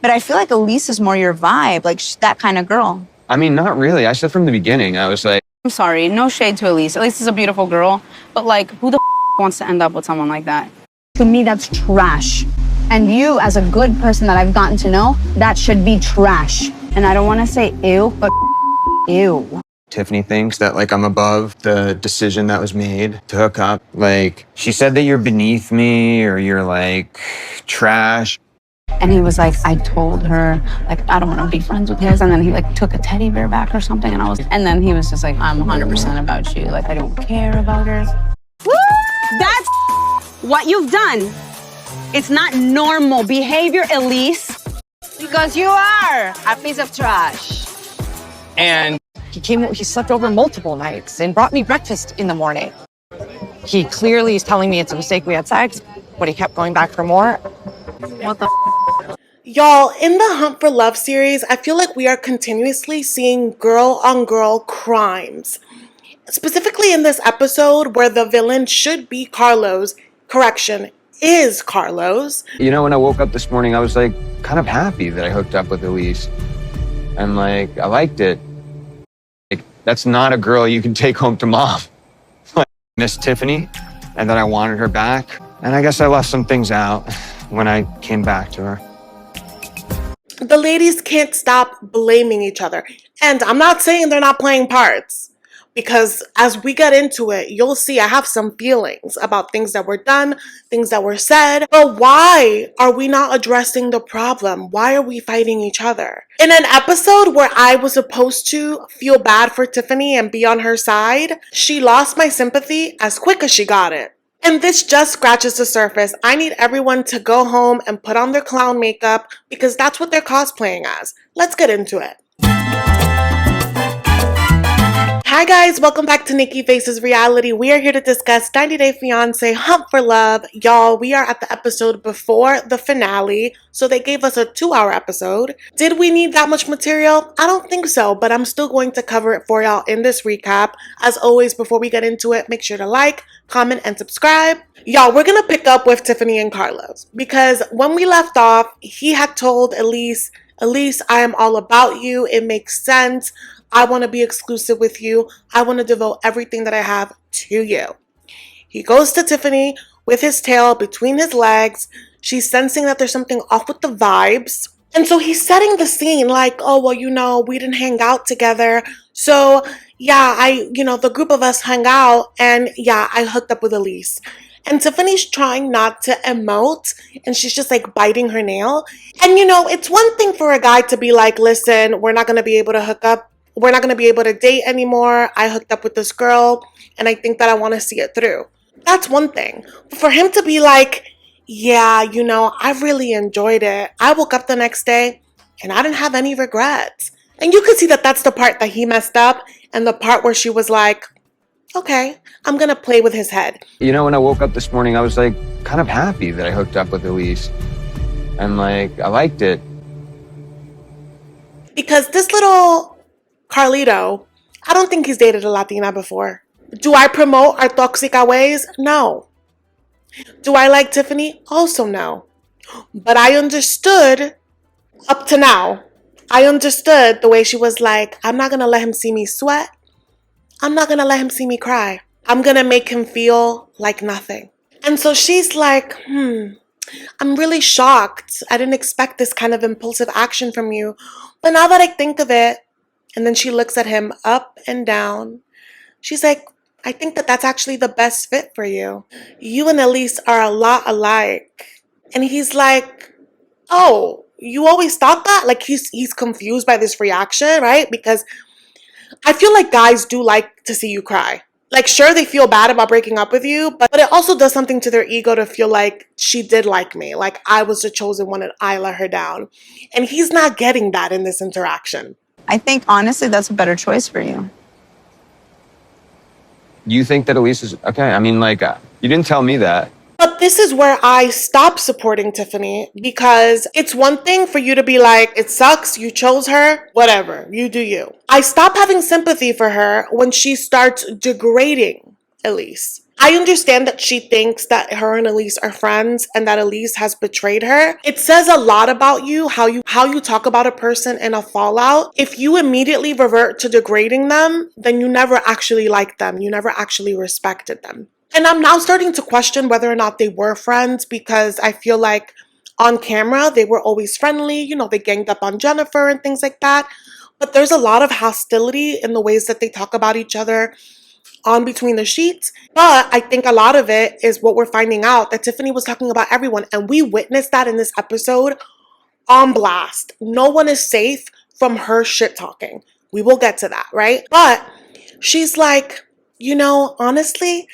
But I feel like Elise is more your vibe, like she's that kind of girl. I mean, not really. I said from the beginning, I was like, I'm sorry, no shade to Elise. Elise is a beautiful girl, but like, who the wants to end up with someone like that? To me, that's trash. And you, as a good person that I've gotten to know, that should be trash. And I don't want to say ew, but ew. Tiffany thinks that like I'm above the decision that was made to hook up. Like, she said that you're beneath me or you're like trash. And he was like, I told her, like, I don't want to be friends with his. And then he like took a teddy bear back or something. And then he was just like, I'm 100% about you. Like, I don't care about her. Woo! That's what you've done. It's not normal behavior, Elise. Because you are a piece of trash. And he slept over multiple nights and brought me breakfast in the morning. He clearly is telling me it's a mistake we had sex, but he kept going back for more. What the Y'all, in the Hunt for Love series, I feel like we are continuously seeing girl-on-girl crimes. Specifically in this episode where the villain should be Carlo's, correction, is Carlo's. You know, when I woke up this morning, I was like kind of happy that I hooked up with Elise. And like, I liked it. Like, that's not a girl you can take home to mom. I miss Tiffany and then I wanted her back. And I guess I left some things out when I came back to her. The ladies can't stop blaming each other. And I'm not saying they're not playing parts. Because as we get into it, you'll see I have some feelings about things that were done, things that were said. But why are we not addressing the problem? Why are we fighting each other? In an episode where I was supposed to feel bad for Tiffany and be on her side, she lost my sympathy as quick as she got it. And this just scratches the surface. I need everyone to go home and put on their clown makeup because that's what they're cosplaying as. Let's get into it. Hi guys, welcome back to Nikki Faces Reality. We are here to discuss 90 Day Fiancé Hunt for Love. Y'all, we are at the episode before the finale, so they gave us a 2-hour episode. Did we need that much material? I don't think so, but I'm still going to cover it for y'all in this recap. As always, before we get into it, make sure to like, comment, and subscribe. Y'all, we're gonna pick up with Tiffany and Carlos because when we left off, he had told Elise, I am all about you. It makes sense. I want to be exclusive with you. I want to devote everything that I have to you. He goes to Tiffany with his tail between his legs. She's sensing that there's something off with the vibes. And so he's setting the scene like, oh, well, you know, we didn't hang out together. So, yeah, the group of us hung out and yeah, I hooked up with Elise. And Tiffany's trying not to emote and she's just like biting her nail. And you know, it's one thing for a guy to be like, listen, we're not going to be able to hook up. We're not going to be able to date anymore. I hooked up with this girl and I think that I want to see it through. That's one thing. But for him to be like, yeah, you know, I really enjoyed it. I woke up the next day and I didn't have any regrets. And you could see that that's the part that he messed up and the part where she was like, okay, I'm going to play with his head. You know, when I woke up this morning, I was like kind of happy that I hooked up with Elise. And like, I liked it. Because this little Carlito, I don't think he's dated a Latina before. Do I promote our toxica ways? No. Do I like Tiffany? Also no. But I understood up to now. I understood the way she was like, I'm not going to let him see me sweat. I'm not going to let him see me cry. I'm going to make him feel like nothing. And so she's like, I'm really shocked. I didn't expect this kind of impulsive action from you. But now that I think of it, and then she looks at him up and down. She's like, I think that that's actually the best fit for you. You and Elise are a lot alike. And he's like, oh, you always thought that? Like he's confused by this reaction, right? Because I feel like guys do like to see you cry. Like, sure, they feel bad about breaking up with you, but it also does something to their ego to feel like she did like me. Like I was the chosen one and I let her down. And he's not getting that in this interaction. I think, honestly, that's a better choice for you. You think that Elise is okay? I mean, like, you didn't tell me that. But this is where I stop supporting Tiffany because it's one thing for you to be like, it sucks, you chose her, whatever, you do you. I stop having sympathy for her when she starts degrading Elise. I understand that she thinks that her and Elise are friends and that Elise has betrayed her. It says a lot about you, how you talk about a person in a fallout. If you immediately revert to degrading them, then you never actually liked them. You never actually respected them. And I'm now starting to question whether or not they were friends, because I feel like on camera they were always friendly. You know, they ganged up on Jennifer and things like that. But there's a lot of hostility in the ways that they talk about each other on between the sheets. But I think a lot of it is what we're finding out, that Tiffany was talking about everyone, and we witnessed that in this episode on blast. No one is safe from her shit talking. We will get to that, right? But she's like, you know, honestly,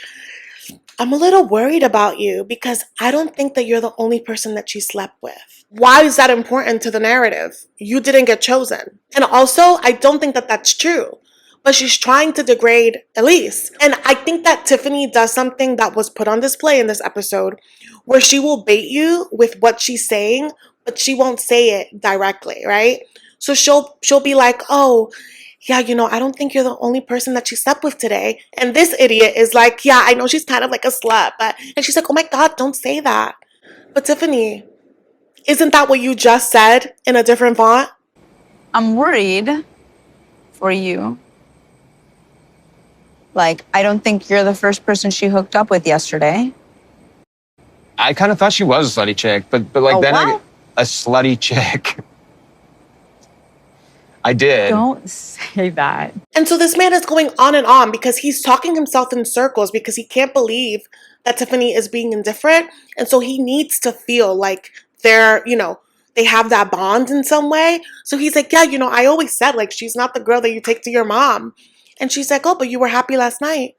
I'm a little worried about you because I don't think that you're the only person that she slept with. Why is that important to the narrative? You didn't get chosen. And also, I don't think that that's true. But she's trying to degrade Elise. And I think that Tiffany does something that was put on display in this episode, where she will bait you with what she's saying, but she won't say it directly, right? So she'll be like, oh, yeah, you know, I don't think you're the only person that she slept with today. And this idiot is like, yeah, I know she's kind of like a slut, but, and she's like, oh my God, don't say that. But Tiffany, isn't that what you just said in a different font? I'm worried for you. Like, I don't think you're the first person she hooked up with yesterday. I kind of thought she was a slutty chick, but like Oh, then what? a slutty chick. I did. Don't say that. And so this man is going on and on because he's talking himself in circles because he can't believe that Tiffany is being indifferent. And so he needs to feel like they're, you know, they have that bond in some way. So he's like, yeah, you know, I always said, like, she's not the girl that you take to your mom. And she's like, oh, but you were happy last night.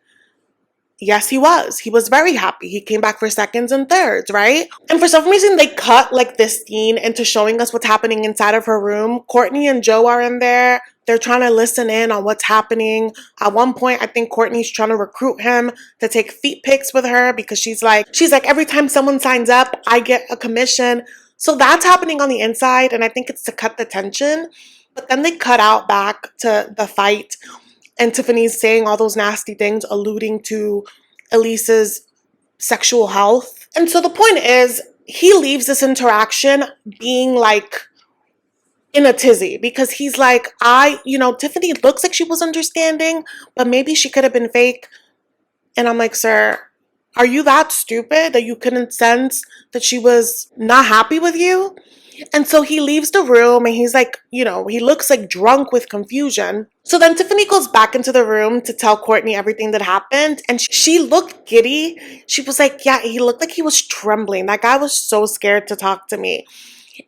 Yes, he was. He was very happy. He came back for seconds and thirds, right? And for some reason, they cut like this scene into showing us what's happening inside of her room. Cortney and Joe are in there. They're trying to listen in on what's happening. At one point, I think Cortney's trying to recruit him to take feet pics with her because she's like, every time someone signs up, I get a commission. So that's happening on the inside, and I think it's to cut the tension. But then they cut out back to the fight, and Tiffany's saying all those nasty things, alluding to Elise's sexual health. And so the point is, he leaves this interaction being like in a tizzy because he's like, Tiffany looks like she was understanding, but maybe she could have been fake. And I'm like, sir, are you that stupid that you couldn't sense that she was not happy with you? And so he leaves the room and he's like, he looks like drunk with confusion. So then Tiffany goes back into the room to tell Cortney everything that happened. And she looked giddy. She was like, yeah, he looked like he was trembling. That guy was so scared to talk to me.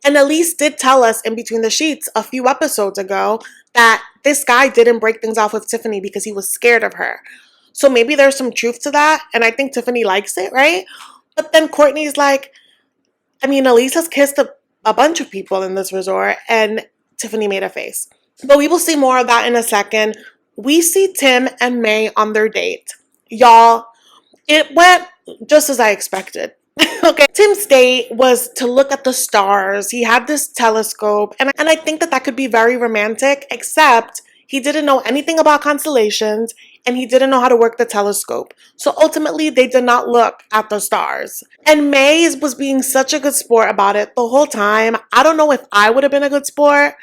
And Elise did tell us in between the sheets a few episodes ago that this guy didn't break things off with Tiffany because he was scared of her. So maybe there's some truth to that. And I think Tiffany likes it, right? But then Cortney's like, Elise has kissed a bunch of people in this resort, and Tiffany made a face. But we will see more of that in a second. We see Tim and May on their date. Y'all, it went just as I expected. Okay, Tim's date was to look at the stars. He had this telescope, and I think that could be very romantic, except he didn't know anything about constellations, and he didn't know how to work the telescope. So ultimately, they did not look at the stars. And May was being such a good sport about it the whole time. I don't know if I would have been a good sport,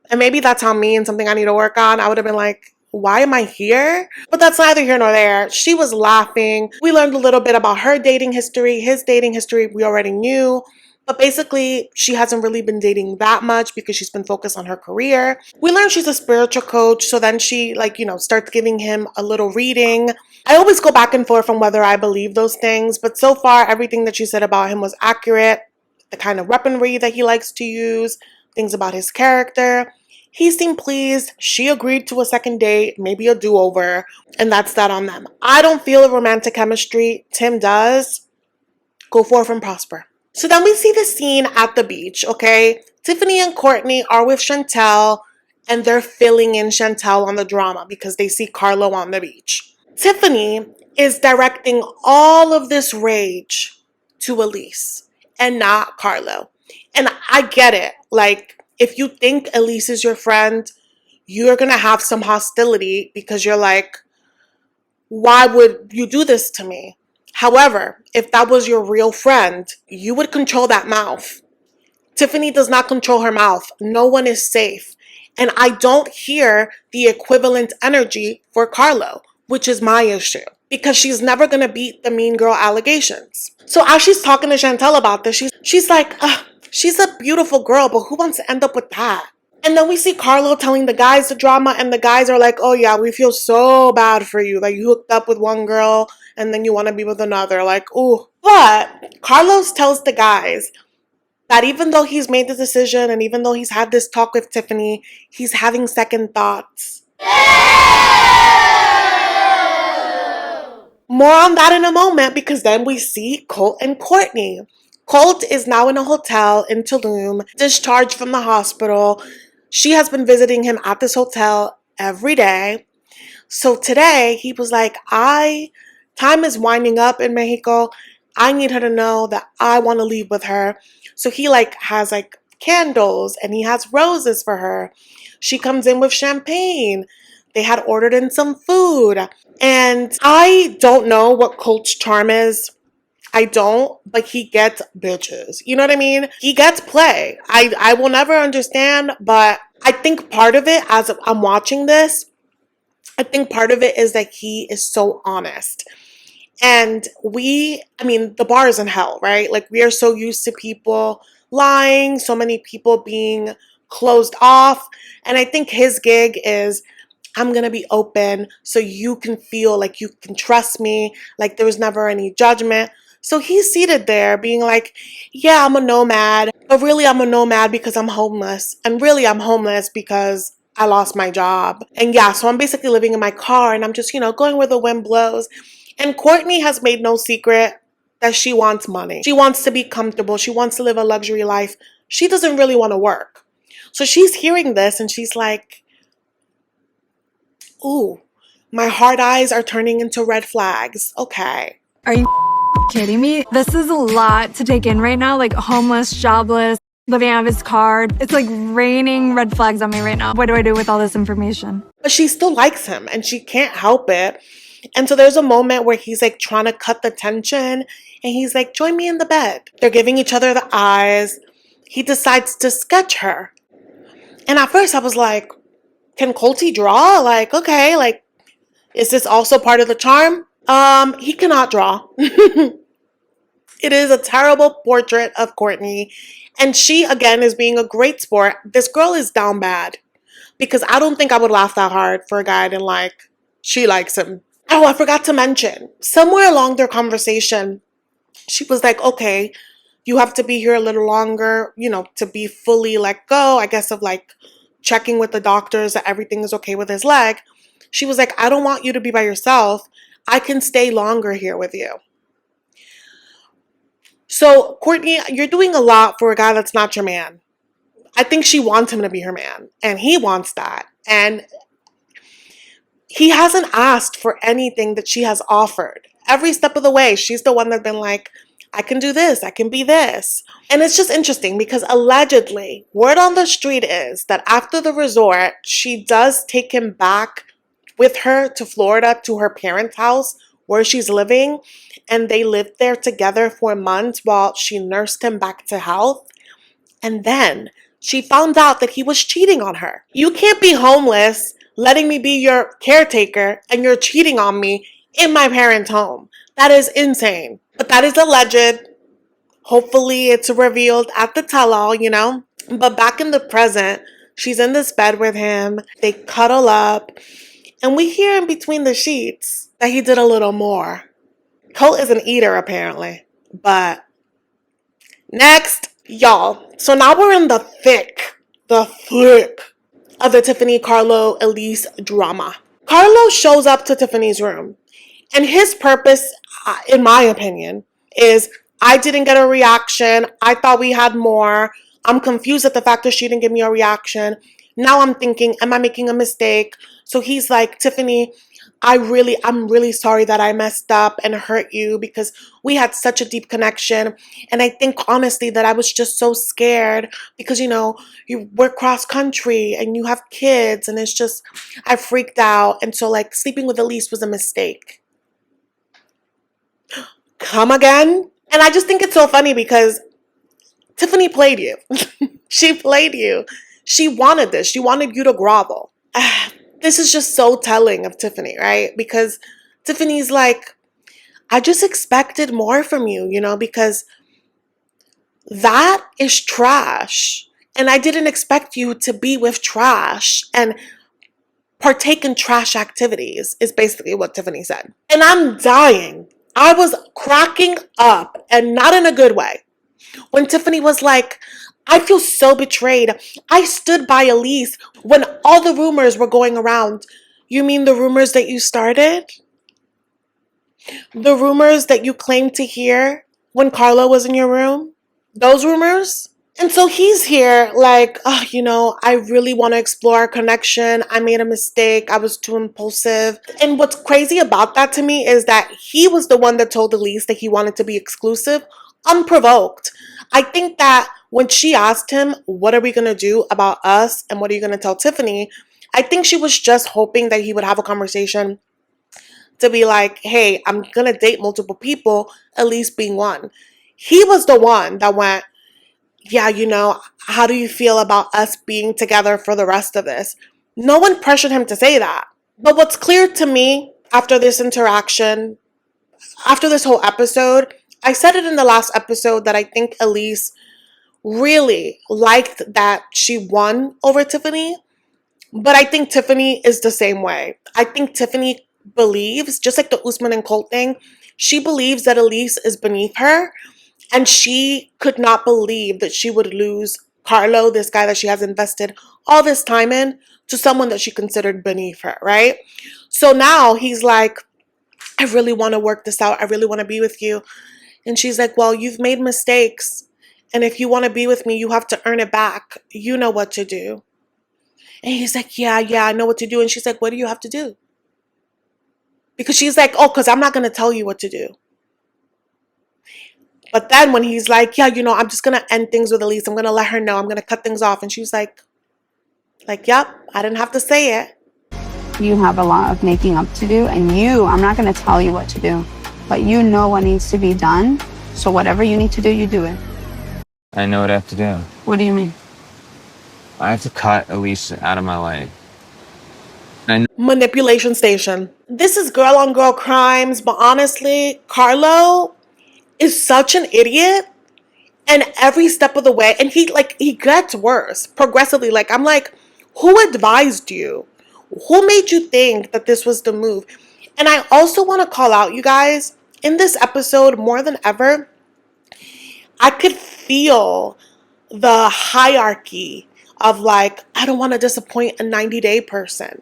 and maybe that's on me and something I need to work on. I would have been like, why am I here? But that's neither here nor there. She was laughing. We learned a little bit about her dating history. His dating history we already knew. But basically, she hasn't really been dating that much because she's been focused on her career. We learned she's a spiritual coach. So then she starts giving him a little reading. I always go back and forth on whether I believe those things. But so far, everything that she said about him was accurate. The kind of weaponry that he likes to use. Things about his character. He seemed pleased. She agreed to a second date, maybe a do-over, and that's that on them. I don't feel a romantic chemistry. Tim does. Go forth and prosper. So then we see the scene at the beach, okay? Tiffany and Cortney are with Chantel, and they're filling in Chantel on the drama because they see Carlo on the beach. Tiffany is directing all of this rage to Elise and not Carlo. And I get it. Like, if you think Elise is your friend, you're going to have some hostility because you're like, why would you do this to me? However, if that was your real friend, you would control that mouth. Tiffany does not control her mouth. No one is safe. And I don't hear the equivalent energy for Carlo, which is my issue. Because she's never going to beat the mean girl allegations. So as she's talking to Chantel about this, she's like, she's a beautiful girl, but who wants to end up with that? And then we see Carlo telling the guys the drama, and the guys are like, oh yeah, we feel so bad for you. Like, you hooked up with one girl, and then you want to be with another. Like, ooh. But Carlos tells the guys that even though he's made the decision, and even though he's had this talk with Tiffany, he's having second thoughts. More on that in a moment, because then we see Colt and Courtney. Colt is now in a hotel in Tulum, discharged from the hospital. She has been visiting him at this hotel every day. So today he was like, time is winding up in Mexico. I need her to know that I want to leave with her. So he has candles, and he has roses for her. She comes in with champagne. They had ordered in some food. And I don't know what Colt's charm is. I don't, but he gets bitches. You know what I mean? He gets play. I will never understand, but I think part of it, as I'm watching this, I think part of it is that he is so honest. And the bar is in hell, right? Like, we are so used to people lying, so many people being closed off. And I think his gig is, I'm going to be open so you can feel like you can trust me, like there was never any judgment. So he's seated there being like, yeah, I'm a nomad, but really I'm a nomad because I'm homeless. And really I'm homeless because I lost my job. And yeah, so I'm basically living in my car, and I'm just, going where the wind blows. And Courtney has made no secret that she wants money. She wants to be comfortable. She wants to live a luxury life. She doesn't really want to work. So she's hearing this and she's like, ooh, my hard eyes are turning into red flags. Okay. Are you kidding me? This is a lot to take in right now. Like, homeless, jobless, living out of his car. It's like raining red flags on me right now. What do I do with all this information? But she still likes him and she can't help it. And so there's a moment where he's like trying to cut the tension, and he's like, join me in the bed. They're giving each other the eyes. He decides to sketch her. And at first I was like, can Colty draw? Like, okay, like, is this also part of the charm? He cannot draw. It is a terrible portrait of Courtney. And she, again, is being a great sport. This girl is down bad. Because I don't think I would laugh that hard for a guy and she likes him. Oh, I forgot to mention, somewhere along their conversation, she was like, okay, you have to be here a little longer, to be fully let go, I guess, of checking with the doctors that everything is okay with his leg. She was like, I don't want you to be by yourself. I can stay longer here with you. So, Courtney, you're doing a lot for a guy that's not your man. I think she wants him to be her man, and he wants that. And he hasn't asked for anything that she has offered. Every step of the way, she's the one that's been like, I can do this, I can be this. And it's just interesting because allegedly, word on the street is that after the resort, she does take him back with her to Florida to her parents' house where she's living. And they lived there together for months while she nursed him back to health. And then she found out that he was cheating on her. You can't be homeless, letting me be your caretaker, and you're cheating on me in my parents' home. That is insane. But that is alleged. Hopefully it's revealed at the tell-all, But back in the present, she's in this bed with him. They cuddle up. And we hear in between the sheets that he did a little more. Colt is an eater, apparently. But next, y'all. So now we're in the thick of the Tiffany Carlo Elise drama. Carlo shows up to Tiffany's room, and his purpose, in my opinion, is I didn't get a reaction. I thought we had more. I'm confused at the fact that she didn't give me a reaction. Now I'm thinking, am I making a mistake? So he's like, Tiffany, I'm really sorry that I messed up and hurt you because we had such a deep connection. And I think honestly that I was just so scared because, we're cross country and you have kids, and it's just, I freaked out. And so sleeping with Elise was a mistake. come again? And I just think it's so funny because Tiffany played you. She played you. She wanted this. She wanted you to grovel. This is just so telling of Tiffany, right? Because Tiffany's like, I just expected more from you, because that is trash. And I didn't expect you to be with trash and partake in trash activities, is basically what Tiffany said. And I'm dying. I was cracking up, and not in a good way, when Tiffany was like, I feel so betrayed. I stood by Elise when all the rumors were going around. You mean the rumors that you started? The rumors that you claimed to hear when Carlo was in your room? Those rumors? And so he's here like, oh, I really want to explore our connection. I made a mistake. I was too impulsive. And what's crazy about that to me is that he was the one that told Elise that he wanted to be exclusive, unprovoked. I think that when she asked him, what are we going to do about us and what are you going to tell Tiffany? I think she was just hoping that he would have a conversation to be like, hey, I'm going to date multiple people, Elise being one. He was the one that went, yeah, how do you feel about us being together for the rest of this? No one pressured him to say that. But what's clear to me after this interaction, after this whole episode, I said it in the last episode that I think Elise really liked that she won over Tiffany. But I think Tiffany is the same way. I think Tiffany believes, just like the Usman and Colt thing, she believes that Elise is beneath her. And she could not believe that she would lose Carlo, this guy that she has invested all this time in, to someone that she considered beneath her, right? So now he's like, I really want to work this out. I really want to be with you. And she's like, well, you've made mistakes. And if you want to be with me, you have to earn it back. You know what to do. And he's like, yeah, I know what to do. And she's like, what do you have to do? Because she's like, oh, because I'm not going to tell you what to do. But then when he's like, yeah, I'm just going to end things with Elise. I'm going to let her know. I'm going to cut things off. And she's like, yep, I didn't have to say it. You have a lot of making up to do, and I'm not going to tell you what to do, but you know what needs to be done. So whatever you need to do, you do it. I know what I have to do. What do you mean? I have to cut Elise out of my life. Manipulation station. This is girl on girl crimes, but honestly, Carlo is such an idiot. And every step of the way, and he gets worse progressively. I'm like, who advised you? Who made you think that this was the move? And I also want to call out, you guys, in this episode, more than ever, I could feel the hierarchy of I don't want to disappoint a 90-day person.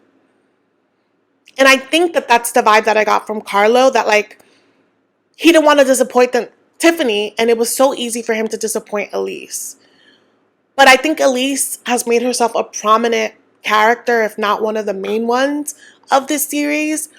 And I think that that's the vibe that I got from Carlo, that he didn't want to disappoint Tiffany, and it was so easy for him to disappoint Elise. But I think Elise has made herself a prominent character, if not one of the main ones of this series.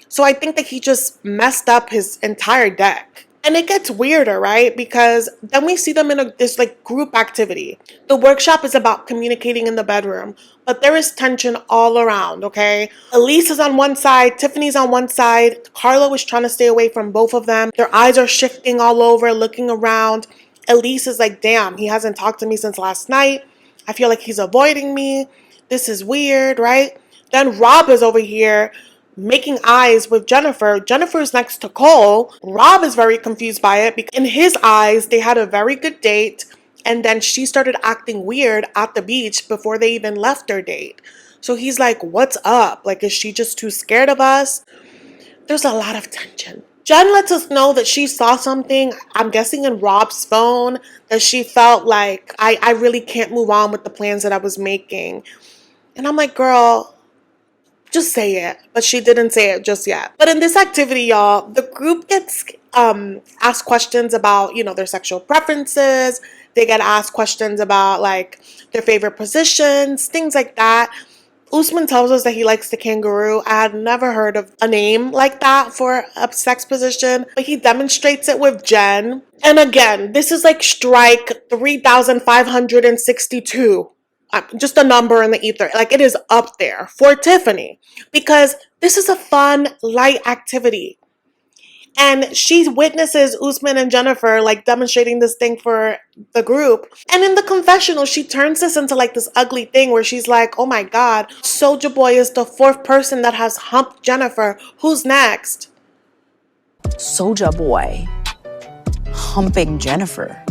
So I think that he just messed up his entire deck. And it gets weirder, right? Because then we see them in this group activity. The workshop is about communicating in the bedroom, but there is tension all around, okay? Elise is on one side, Tiffany's on one side, Carlo is trying to stay away from both of them. Their eyes are shifting all over, looking around. Elise is like, damn, he hasn't talked to me since last night. I feel like he's avoiding me. This is weird, right? Then Rob is over here making eyes with Jennifer. Jennifer's next to Cole. Rob is very confused by it because in his eyes, they had a very good date, and then she started acting weird at the beach before they even left their date. So he's like, what's up? Is she just too scared of us? There's a lot of tension. Jen lets us know that she saw something, I'm guessing in Rob's phone, that she felt like, I really can't move on with the plans that I was making. And I'm like, girl, just say it. But she didn't say it just yet. But in this activity, y'all, the group gets asked questions about, their sexual preferences. They get asked questions about their favorite positions, things like that. Usman tells us that he likes the kangaroo. I had never heard of a name like that for a sex position, but he demonstrates it with Jen. And again, this is strike 3,562. Just a number in the ether. It is up there for Tiffany because this is a fun, light activity. And she witnesses Usman and Jennifer like demonstrating this thing for the group. And in the confessional, she turns this into like this ugly thing where she's like, oh my God, Soulja Boy is the fourth person that has humped Jennifer. Who's next? Soulja Boy humping Jennifer.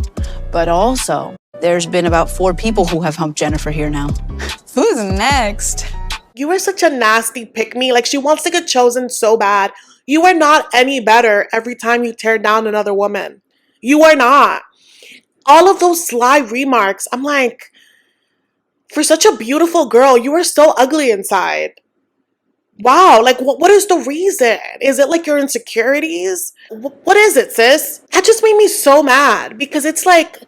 But also, there's been about 4 people who have humped Jennifer here now. Who's next? You are such a nasty pick-me. Like, she wants to get chosen so bad. You are not any better every time you tear down another woman. You are not. All of those sly remarks, I'm like, for such a beautiful girl, you are so ugly inside. Wow, like what is the reason? Is it like your insecurities? What is it, sis? That just made me so mad because it's like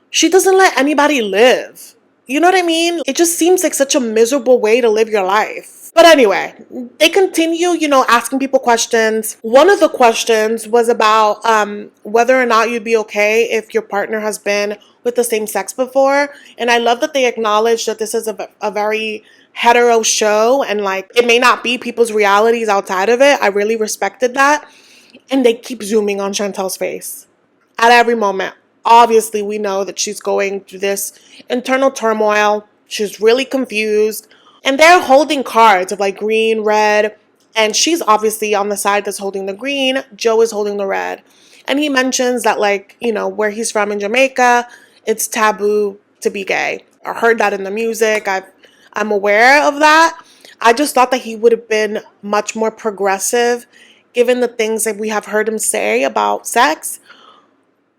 she doesn't let anybody live. You know what I mean? It just seems like such a miserable way to live your life. But anyway, they continue, asking people questions. One of the questions was about whether or not you'd be okay if your partner has been with the same sex before. And I love that they acknowledge that this is a very hetero show and like it may not be people's realities outside of it. I really respected that. And they keep zooming on Chantel's face at every moment. Obviously, we know that she's going through this internal turmoil. She's really confused. And they're holding cards of like green, red, and she's obviously on the side that's holding the green. Joe is holding the red. And he mentions that like, where he's from in Jamaica, it's taboo to be gay. I heard that in the music. I'm aware of that. I just thought that he would have been much more progressive given the things that we have heard him say about sex.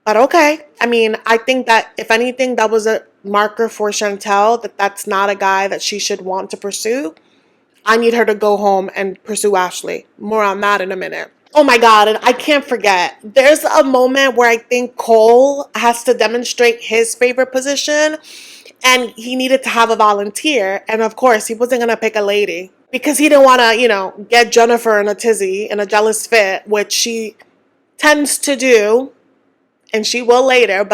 But okay. I mean, I think that if anything, that was a marker for Chantel that that's not a guy that she should want to pursue. I need her to go home and pursue Ashley. More on that in a minute. Oh my God, and I can't forget. There's a moment where I think Cole has to demonstrate his favorite position and he needed to have a volunteer. And of course, he wasn't going to pick a lady because he didn't want to, get Jennifer in a tizzy, in a jealous fit, which she tends to do. And she will later,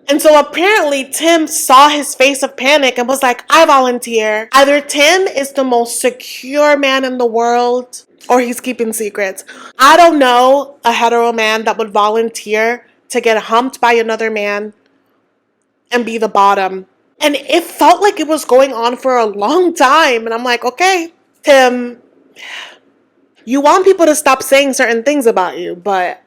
And so apparently Tim saw his face of panic and was like, I volunteer. Either Tim is the most secure man in the world or he's keeping secrets. I don't know a hetero man that would volunteer to get humped by another man and be the bottom. And it felt like it was going on for a long time. And I'm like, okay, Tim, you want people to stop saying certain things about you, but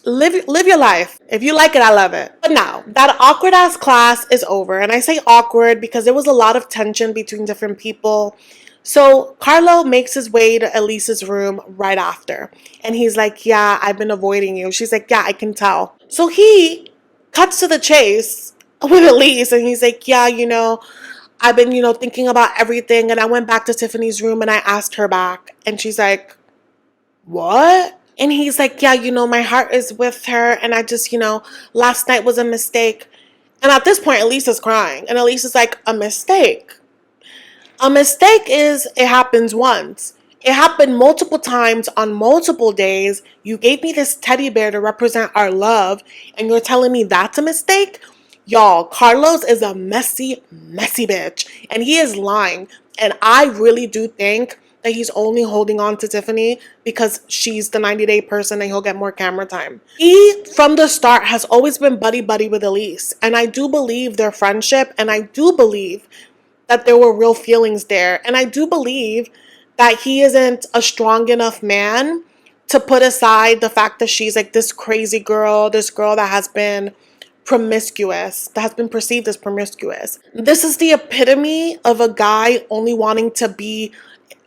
live your life. If you like it, I love it. But now, that awkward ass class is over. And I say awkward because there was a lot of tension between different people. So Carlo makes his way to Elise's room right after. And he's like, yeah, I've been avoiding you. She's like, yeah, I can tell. So he cuts to the chase with Elise. And he's like, yeah, I've been, thinking about everything. And I went back to Tiffany's room and I asked her back. And she's like, what? And he's like, yeah, my heart is with her. And I just, last night was a mistake. And at this point, Elise is crying. And Elise is like, a mistake? A mistake is it happens once. It happened multiple times on multiple days. You gave me this teddy bear to represent our love. And you're telling me that's a mistake? Y'all, Carlos is a messy, messy bitch. And he is lying. And I really do think that he's only holding on to Tiffany because she's the 90-day person and he'll get more camera time. He, from the start, has always been buddy-buddy with Elise. And I do believe their friendship, and I do believe that there were real feelings there. And I do believe that he isn't a strong enough man to put aside the fact that she's like this crazy girl, this girl that has been promiscuous, that has been perceived as promiscuous. This is the epitome of a guy only wanting to be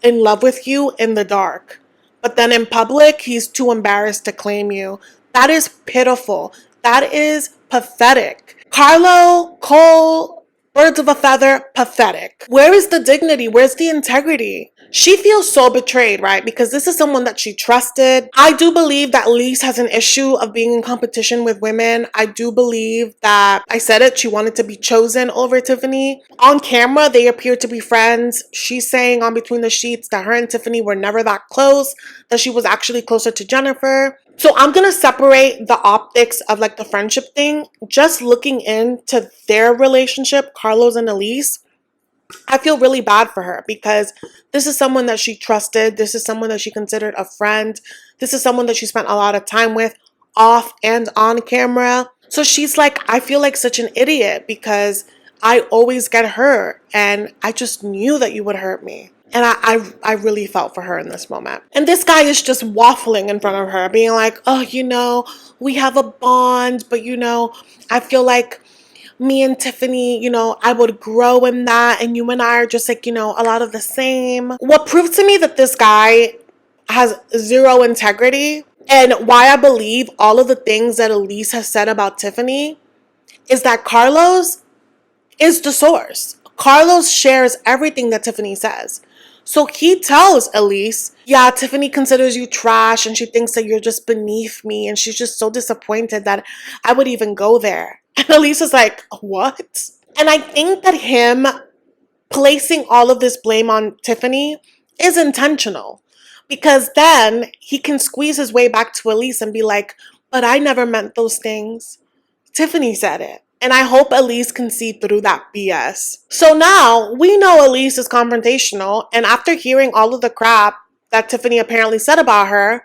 in love with you in the dark. But then in public, he's too embarrassed to claim you. That is pitiful. That is pathetic. Carlo, Cole, birds of a feather, pathetic. Where is the dignity? Where's the integrity? She feels so betrayed, right? Because this is someone that she trusted. I do believe that Elise has an issue of being in competition with women. I do believe that, I said it, she wanted to be chosen over Tiffany. On camera, they appear to be friends. She's saying on Between the Sheets that her and Tiffany were never that close, that she was actually closer to Jennifer. So I'm going to separate the optics of like the friendship thing. Just looking into their relationship, Carlos and Elise, I feel really bad for her because this is someone that she trusted. This is someone that she considered a friend. This is someone that she spent a lot of time with, off and on camera. So she's like, I feel like such an idiot because I always get hurt and I just knew that you would hurt me. And I really felt for her in this moment. And this guy is just waffling in front of her, being like, oh, you know, we have a bond, but you know, I feel like me and Tiffany, you know, I would grow in that, and you and I are just like, you know, a lot of the same. What proved to me that this guy has zero integrity and why I believe all of the things that Elise has said about Tiffany is that Carlos is the source. Carlos shares everything that Tiffany says. So he tells Elise, yeah, Tiffany considers you trash and she thinks that you're just beneath me and she's just so disappointed that I would even go there. And Elise is like, what? And I think that him placing all of this blame on Tiffany is intentional because then he can squeeze his way back to Elise and be like, but I never meant those things. Tiffany said it. And I hope Elise can see through that BS. So now we know Elise is confrontational. And after hearing all of the crap that Tiffany apparently said about her,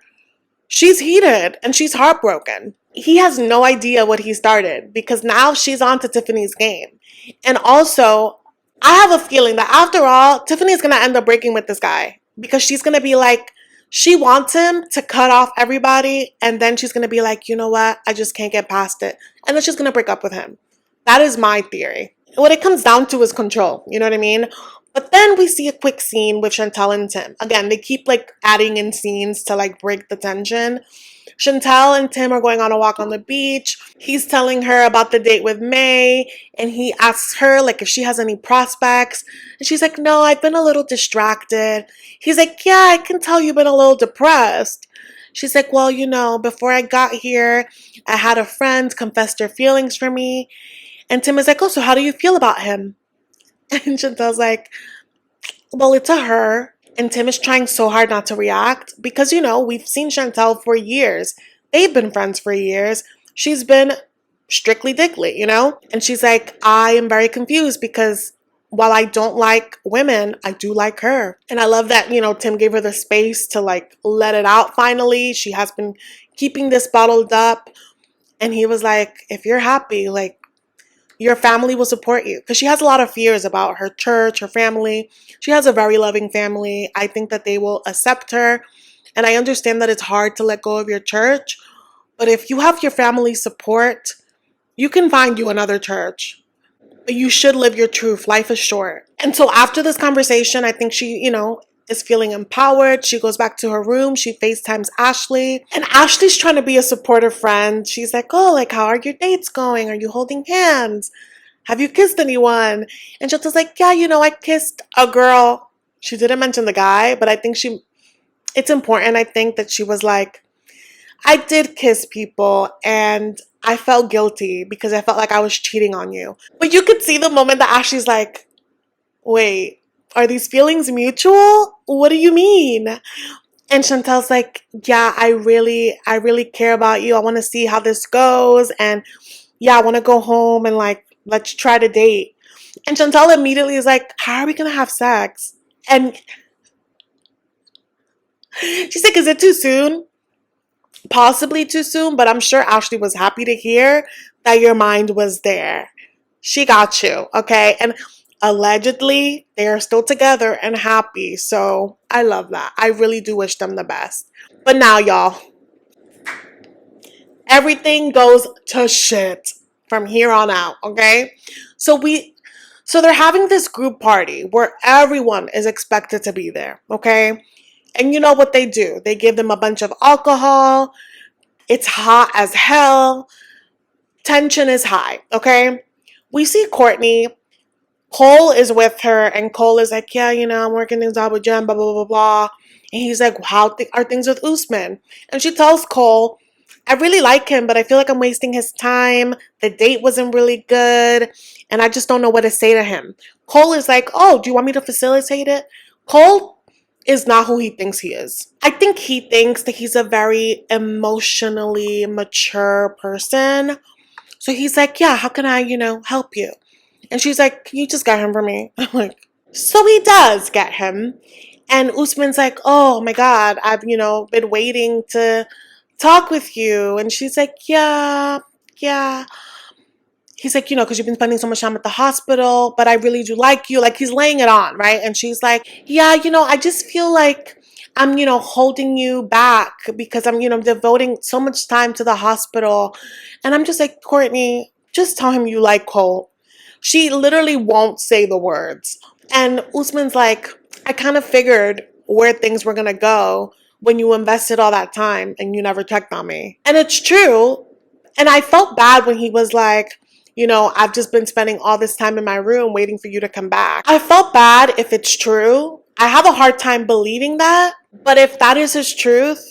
she's heated and she's heartbroken. He has no idea what he started because now she's on to Tiffany's game. And also, I have a feeling that after all, Tiffany's going to end up breaking with this guy because she's going to be like, she wants him to cut off everybody. And then she's going to be like, you know what? I just can't get past it. And then she's going to break up with him. That is my theory. What it comes down to is control. You know what I mean? But then we see a quick scene with Chantel and Tim. Again, they keep like adding in scenes to like break the tension. Chantel and Tim are going on a walk on the beach. He's telling her about the date with May. And he asks her like if she has any prospects. And she's like, no, I've been a little distracted. He's like, yeah, I can tell you've been a little depressed. She's like, well, you know, before I got here, I had a friend confess their feelings for me. And Tim is like, oh, so how do you feel about him? And Chantel's like, well, it's a her. And Tim is trying so hard not to react because, you know, we've seen Chantel for years. They've been friends for years. She's been strictly dickly, you know? And she's like, I am very confused because while I don't like women, I do like her. And I love that, you know, Tim gave her the space to like let it out finally. She has been keeping this bottled up. And he was like, if you're happy, like, your family will support you. Because she has a lot of fears about her church, her family. She has a very loving family. I think that they will accept her. And I understand that it's hard to let go of your church. But if you have your family support, you can find you another church. But you should live your truth. Life is short. And so after this conversation, I think she, you know, is feeling empowered. She goes back to her room. She FaceTimes Ashley. And Ashley's trying to be a supportive friend. She's like, oh, like, how are your dates going? Are you holding hands? Have you kissed anyone? And Chantel's like, yeah, you know, I kissed a girl. She didn't mention the guy, but I think it's important. I think that she was like, I did kiss people and I felt guilty because I felt like I was cheating on you. But you could see the moment that Ashley's like, wait, are these feelings mutual? What do you mean? And Chantel's like, yeah, I really care about you. I want to see how this goes. And yeah, I want to go home and like, let's try to date. And Chantel immediately is like, how are we going to have sex? And she's like, is it too soon? Possibly too soon, but I'm sure Ashley was happy to hear that your mind was there. She got you, okay? And allegedly, they are still together and happy. So I love that. I really do wish them the best. But now, y'all, everything goes to shit from here on out, okay? So they're having this group party where everyone is expected to be there, okay? And you know what they do? They give them a bunch of alcohol. It's hot as hell. Tension is high, okay? We see Cortney. Cole is with her, and Cole is like, yeah, you know, I'm working things out with Jen, blah, blah, blah, blah. And he's like, how are things with Usman? And she tells Cole, I really like him, but I feel like I'm wasting his time. The date wasn't really good, and I just don't know what to say to him. Cole is like, oh, do you want me to facilitate it? Cole is not who he thinks he is. I think he thinks that he's a very emotionally mature person. So he's like, yeah, how can I, you know, help you? And she's like, can you just get him for me? I'm like, so he does get him. And Usman's like, oh my God, I've, been waiting to talk with you. And she's like, yeah. He's like, because you've been spending so much time at the hospital, but I really do like you. Like, he's laying it on, right? And she's like, yeah, I just feel like I'm, holding you back because I'm, devoting so much time to the hospital. And I'm just like, Courtney, just tell him you like Colt. She literally won't say the words. And Usman's like, I kind of figured where things were going to go when you invested all that time and you never checked on me. And it's true. And I felt bad when he was like, I've just been spending all this time in my room waiting for you to come back. I felt bad if it's true. I have a hard time believing that. But if that is his truth,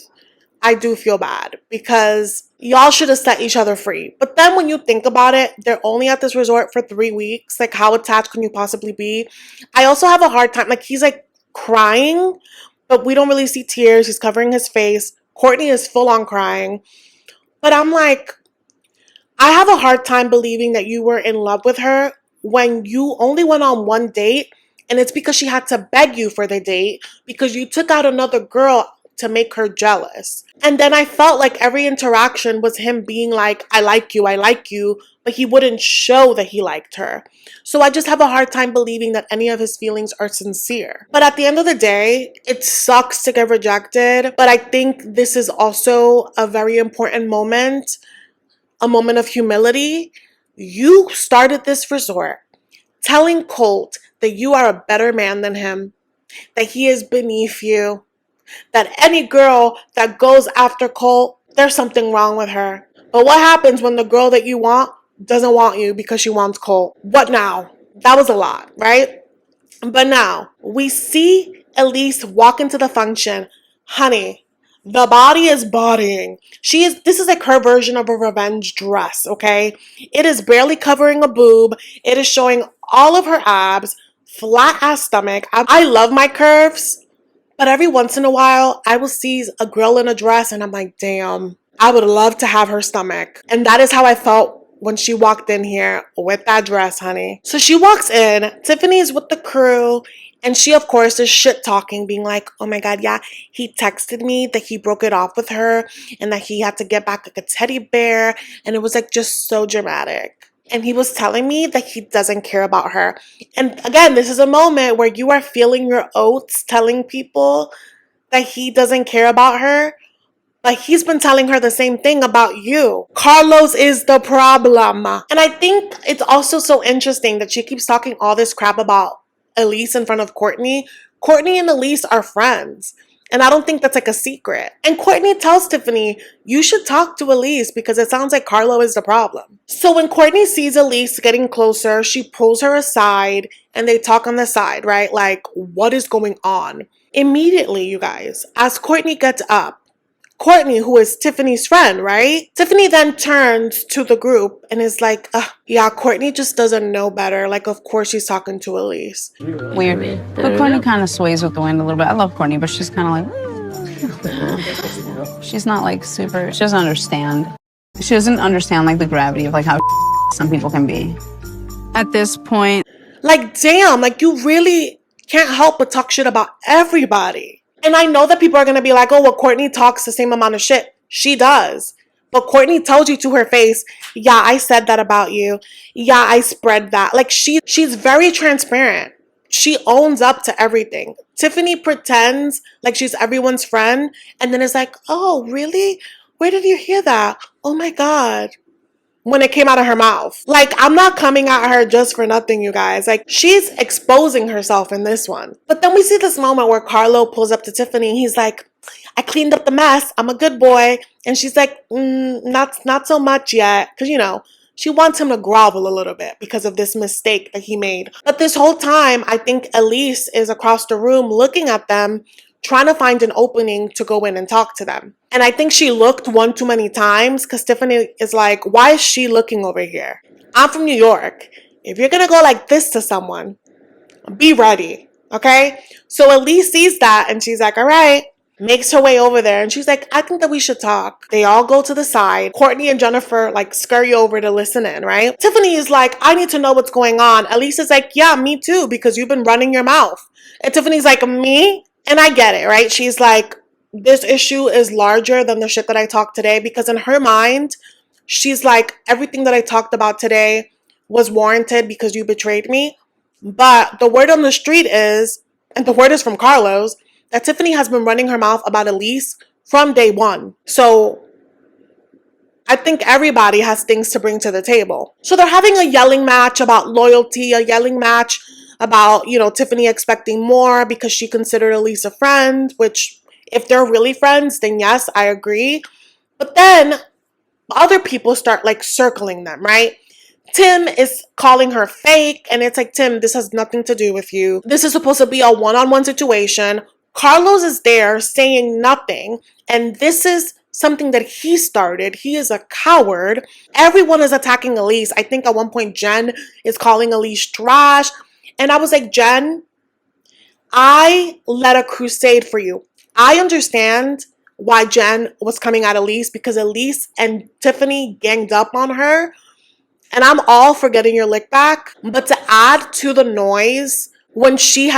I do feel bad because y'all should have set each other free. But then when you think about it, they're only at this resort for 3 weeks. Like, how attached can you possibly be? I also have a hard time. Like, he's like crying, but we don't really see tears. He's covering his face. Courtney is full on crying. But I'm like, I have a hard time believing that you were in love with her when you only went on one date, and it's because she had to beg you for the date because you took out another girl to make her jealous. And then I felt like every interaction was him being like, I like you, but he wouldn't show that he liked her. So I just have a hard time believing that any of his feelings are sincere. But at the end of the day, it sucks to get rejected, but I think this is also a very important moment. A moment of humility. You started this resort telling Colt that you are a better man than him, that he is beneath you, that any girl that goes after Colt, there's something wrong with her. But what happens when the girl that you want doesn't want you because she wants Colt? What now? That was a lot, right? But now we see Elise walk into the function. Honey, the body is bodying. This is like her version of a revenge dress, okay? It is barely covering a boob. It is showing all of her abs, flat ass stomach. I love my curves, but every once in a while, I will see a girl in a dress and I'm like, damn, I would love to have her stomach. And that is how I felt when she walked in here with that dress, honey. So she walks in, Tiffany is with the crew, and she, of course, is shit talking, being like, oh my God, yeah, he texted me that he broke it off with her and that he had to get back like a teddy bear. And it was like just so dramatic. And he was telling me that he doesn't care about her. And again, this is a moment where you are feeling your oats, telling people that he doesn't care about her. But he's been telling her the same thing about you. Carlos is the problem. And I think it's also so interesting that she keeps talking all this crap about Elise in front of Courtney. Courtney and Elise are friends. And I don't think that's like a secret. And Courtney tells Tiffany, you should talk to Elise because it sounds like Carlo is the problem. So when Courtney sees Elise getting closer, she pulls her aside and they talk on the side, right? Like, what is going on? Immediately, you guys, as Courtney gets up, Courtney, who is Tiffany's friend, right? Tiffany then turns to the group and is like, yeah, Courtney just doesn't know better. Like, of course she's talking to Elise. Weird. But Courtney kind of sways with the wind a little bit. I love Courtney, but she's kind of like, she's not like super, she doesn't understand. She doesn't understand like the gravity of like how some people can be. At this point. Like, damn, like you really can't help but talk shit about everybody. And I know that people are going to be like, oh, well, Courtney talks the same amount of shit. She does. But Courtney told you to her face, yeah, I said that about you. Yeah, I spread that. Like, she's very transparent. She owns up to everything. Tiffany pretends like she's everyone's friend and then is like, oh, really? Where did you hear that? Oh, my God. When it came out of her mouth. Like, I'm not coming at her just for nothing, you guys. Like, she's exposing herself in this one. But then we see this moment where Carlo pulls up to Tiffany and he's like, I cleaned up the mess. I'm a good boy. And she's like, not so much yet. Because, she wants him to grovel a little bit because of this mistake that he made. But this whole time, I think Elise is across the room looking at them, trying to find an opening to go in and talk to them. And I think she looked one too many times because Tiffany is like, why is she looking over here? I'm from New York. If you're going to go like this to someone, be ready, okay? So Elise sees that and she's like, all right, makes her way over there. And she's like, I think that we should talk. They all go to the side. Courtney and Jennifer like scurry over to listen in, right? Tiffany is like, I need to know what's going on. Elise is like, yeah, me too, because you've been running your mouth. And Tiffany's like, me? And I get it, right? She's like, this issue is larger than the shit that I talked today, because in her mind, she's like, everything that I talked about today was warranted because you betrayed me. But the word on the street is, and the word is from Carlos, that Tiffany has been running her mouth about Elise from day one. So I think everybody has things to bring to the table. So they're having a yelling match about loyalty, a yelling match about, you know, Tiffany expecting more because she considered Elise a friend, which if they're really friends, then yes, I agree. But then other people start like circling them, right? Tim is calling her fake, and it's like, Tim, this has nothing to do with you. This is supposed to be a one-on-one situation. Carlos is there saying nothing, and this is something that he started. He is a coward. Everyone is attacking Elise. I think at one point Jen is calling Elise trash, and I was like, Jen, I led a crusade for you. I understand why Jen was coming at Elise, because Elise and Tiffany ganged up on her. And I'm all for getting your lick back. But to add to the noise when she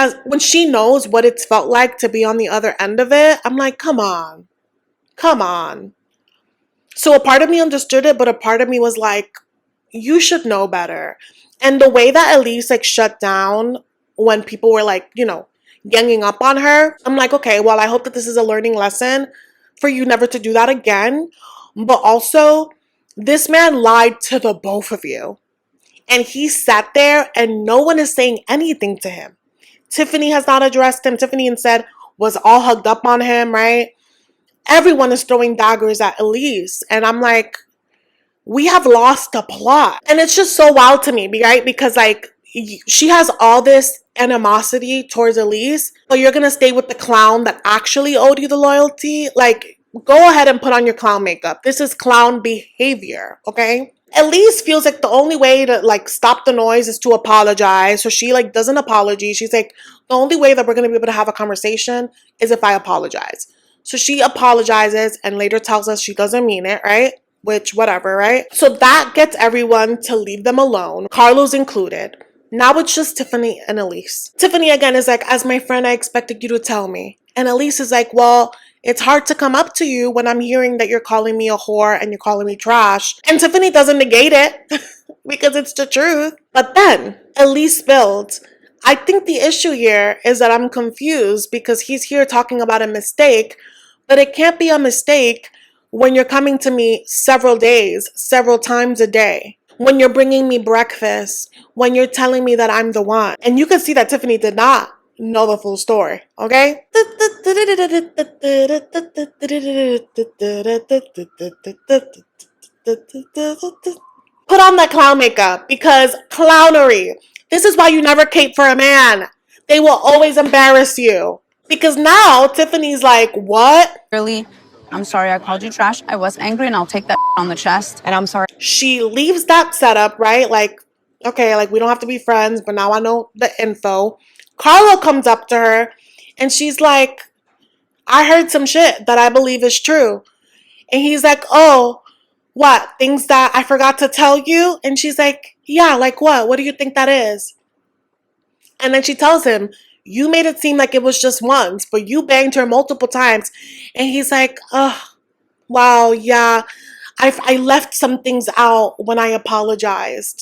knows what it's felt like to be on the other end of it, I'm like, come on. Come on. So a part of me understood it, but a part of me was like, you should know better. And the way that Elise like shut down when people were like, you know, ganging up on her, I'm like, okay, well, I hope that this is a learning lesson for you never to do that again. But also, this man lied to the both of you. And he sat there and no one is saying anything to him. Tiffany has not addressed him. Tiffany instead was all hugged up on him, right? Everyone is throwing daggers at Elise. And I'm like, we have lost the plot. And it's just so wild to me, right? Because like, she has all this animosity towards Elise, but you're gonna stay with the clown that actually owed you the loyalty? Like, go ahead and put on your clown makeup. This is clown behavior, okay? Elise feels like the only way to like stop the noise is to apologize. So she like does an apology. She's like, the only way that we're gonna be able to have a conversation is if I apologize. So she apologizes and later tells us she doesn't mean it, right? Which, whatever, right? So that gets everyone to leave them alone, Carlos included. Now it's just Tiffany and Elise. Tiffany again is like, as my friend, I expected you to tell me. And Elise is like, well, it's hard to come up to you when I'm hearing that you're calling me a whore and you're calling me trash. And Tiffany doesn't negate it because it's the truth. But then Elise spilled. I think the issue here is that I'm confused because he's here talking about a mistake, but it can't be a mistake when you're coming to me several days, several times a day. When you're bringing me breakfast, when you're telling me that I'm the one. And you can see that Tiffany did not know the full story, okay? Put on that clown makeup because clownery. This is why you never cape for a man. They will always embarrass you. Because now Tiffany's like, what? Really, I'm sorry I called you trash. I was angry and I'll take that on the chest. And I'm sorry. She leaves that setup, right? Like, okay, like we don't have to be friends, but now I know the info. Carlo comes up to her and she's like, I heard some shit that I believe is true. And he's like, oh, what? Things that I forgot to tell you? And she's like, yeah, like what? What do you think that is? And then she tells him, you made it seem like it was just once, but you banged her multiple times. And he's like, oh, wow, yeah. I left some things out when I apologized.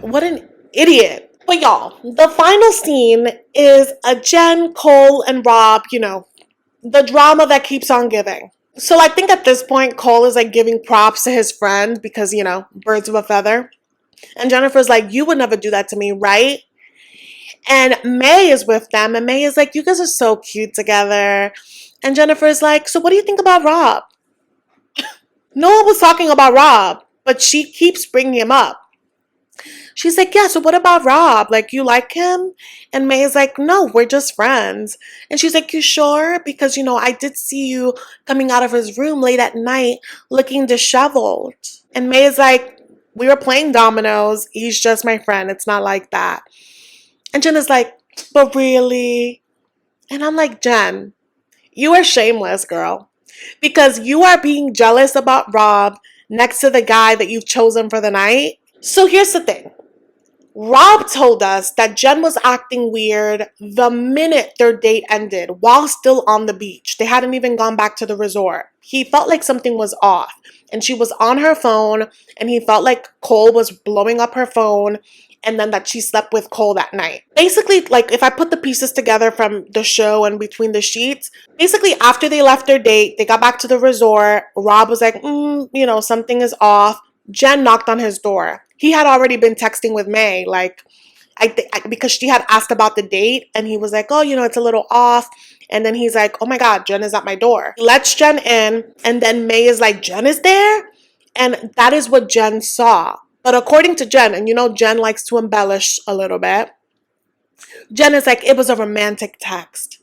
What an idiot. But y'all, the final scene is a Jen, Cole, and Rob, you know, the drama that keeps on giving. So I think at this point, Cole is like giving props to his friend because, you know, birds of a feather. And Jennifer's like, you would never do that to me, right? And May is with them, and May is like, you guys are so cute together. And Jennifer is like, so what do you think about Rob? No one was talking about Rob, but she keeps bringing him up. She's like, yeah, so what about Rob? Like, you like him? And May is like, no, we're just friends. And she's like, you sure? Because, you know, I did see you coming out of his room late at night looking disheveled. And May is like, we were playing dominoes. He's just my friend. It's not like that. And Jen is like, but really? And I'm like, Jen, you are shameless, girl. Because you are being jealous about Rob next to the guy that you've chosen for the night. So here's the thing. Rob told us that Jen was acting weird the minute their date ended while still on the beach. They hadn't even gone back to the resort. He felt like something was off, and she was on her phone, and he felt like Cole was blowing up her phone, and then that she slept with Cole that night. Basically, like, if I put the pieces together from the show and between the sheets, basically after they left their date, they got back to the resort. Rob was like, something is off. Jen knocked on his door. He had already been texting with May, like, because she had asked about the date, and he was like, oh, it's a little off. And then he's like, oh my God, Jen is at my door. He lets Jen in, and then May is like, Jen is there? And that is what Jen saw. But according to Jen, and Jen likes to embellish a little bit, Jen is like, it was a romantic text.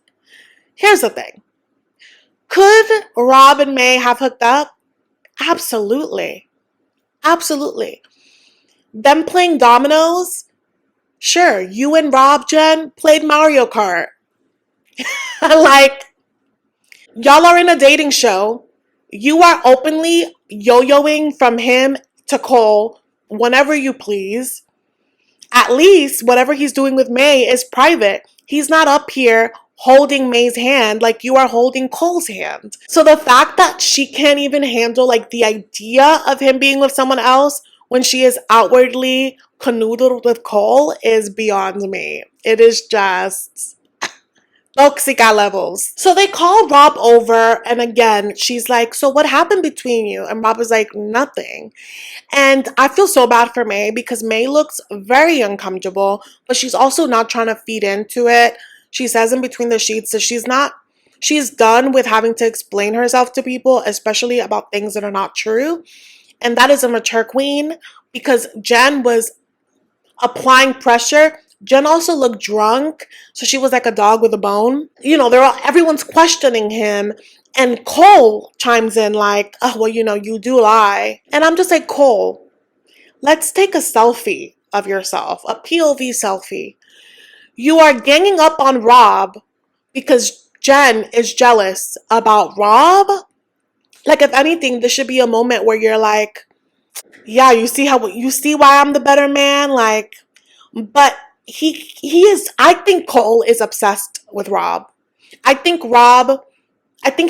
Here's the thing. Could Rob and May have hooked up? Absolutely. Absolutely. Them playing dominoes? Sure, you and Rob, Jen, played Mario Kart. Like, y'all are in a dating show. You are openly yo-yoing from him to Cole whenever you please. At least whatever he's doing with May is private. He's not up here holding May's hand like you are holding Cole's hand. So the fact that she can't even handle like the idea of him being with someone else when she is outwardly canoodled with Cole is beyond me. It is just toxica levels. So they call Rob over, and again, she's like, so what happened between you? And Rob is like, nothing. And I feel so bad for May because May looks very uncomfortable, but she's also not trying to feed into it. She says in between the sheets that she's done with having to explain herself to people, especially about things that are not true. And that is a mature queen because Jen was applying pressure. Jen also looked drunk, so she was like a dog with a bone. Everyone's questioning him, and Cole chimes in like, oh, well, you do lie. And I'm just like, Cole, let's take a selfie of yourself, a POV selfie. You are ganging up on Rob because Jen is jealous about Rob. Like, if anything, this should be a moment where you're like, yeah, you see why I'm the better man? Like, but he is, I think Cole is obsessed with Rob. I think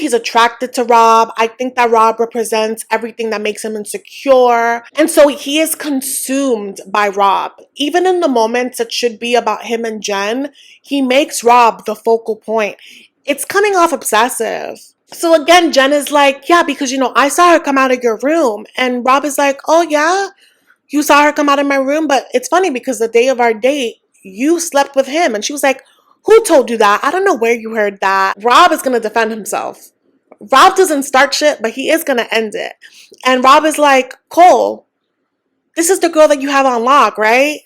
he's attracted to Rob. I think that Rob represents everything that makes him insecure. And so he is consumed by Rob. Even in the moments that should be about him and Jen, he makes Rob the focal point. It's coming off obsessive. So again, Jen is like, yeah, because, I saw her come out of your room. And Rob is like, oh, yeah, you saw her come out of my room. But it's funny because the day of our date, you slept with him. And she was like, who told you that? I don't know where you heard that. Rob is going to defend himself. Rob doesn't start shit, but he is going to end it. And Rob is like, Cole, this is the girl that you have on lock, right?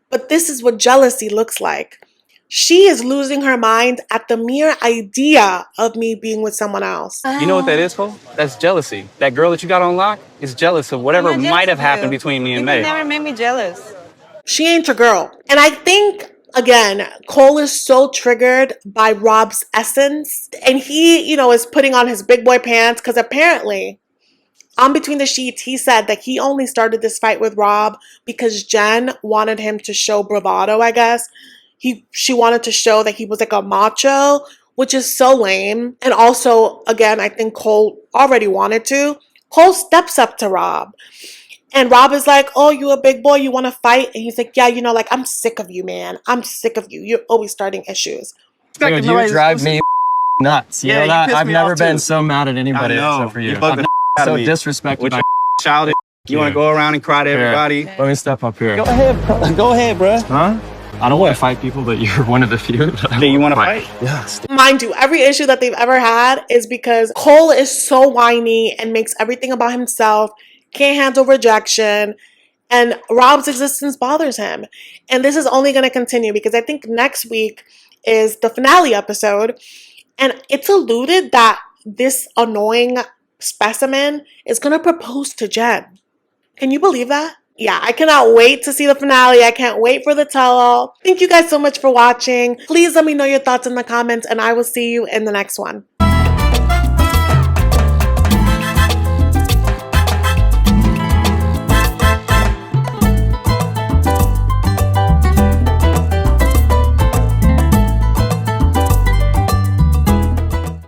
But this is what jealousy looks like. She is losing her mind at the mere idea of me being with someone else. You know what that is, Cole? That's jealousy. That girl that you got on lock is jealous of whatever might have happened between me and May. You never made me jealous. She ain't your girl. And I think, again, Cole is so triggered by Rob's essence. And he, is putting on his big boy pants because apparently, on Between the Sheets, he said that he only started this fight with Rob because Jen wanted him to show bravado, I guess. She wanted to show that he was like a macho, which is so lame. And also, again, I think Cole already wanted to. Cole steps up to Rob. And Rob is like, oh, you a big boy, you want to fight? And he's like, yeah, I'm sick of you, man. I'm sick of you. You're always starting issues. Dude, you drive me nuts. You know that? I've never been so mad at anybody except for you. I'm so disrespected by childish. You want to go around and cry to everybody? Let me step up here. Go ahead, bro. Huh? I don't want to fight people, but you're one of the few. Do you want to fight? Yeah. Mind you, every issue that they've ever had is because Cole is so whiny and makes everything about himself, can't handle rejection, and Rob's existence bothers him. And this is only going to continue because I think next week is the finale episode, and it's alluded that this annoying specimen is going to propose to Jen. Can you believe that? Yeah, I cannot wait to see the finale. I can't wait for the tell-all. Thank you guys so much for watching. Please let me know your thoughts in the comments, and I will see you in the next one.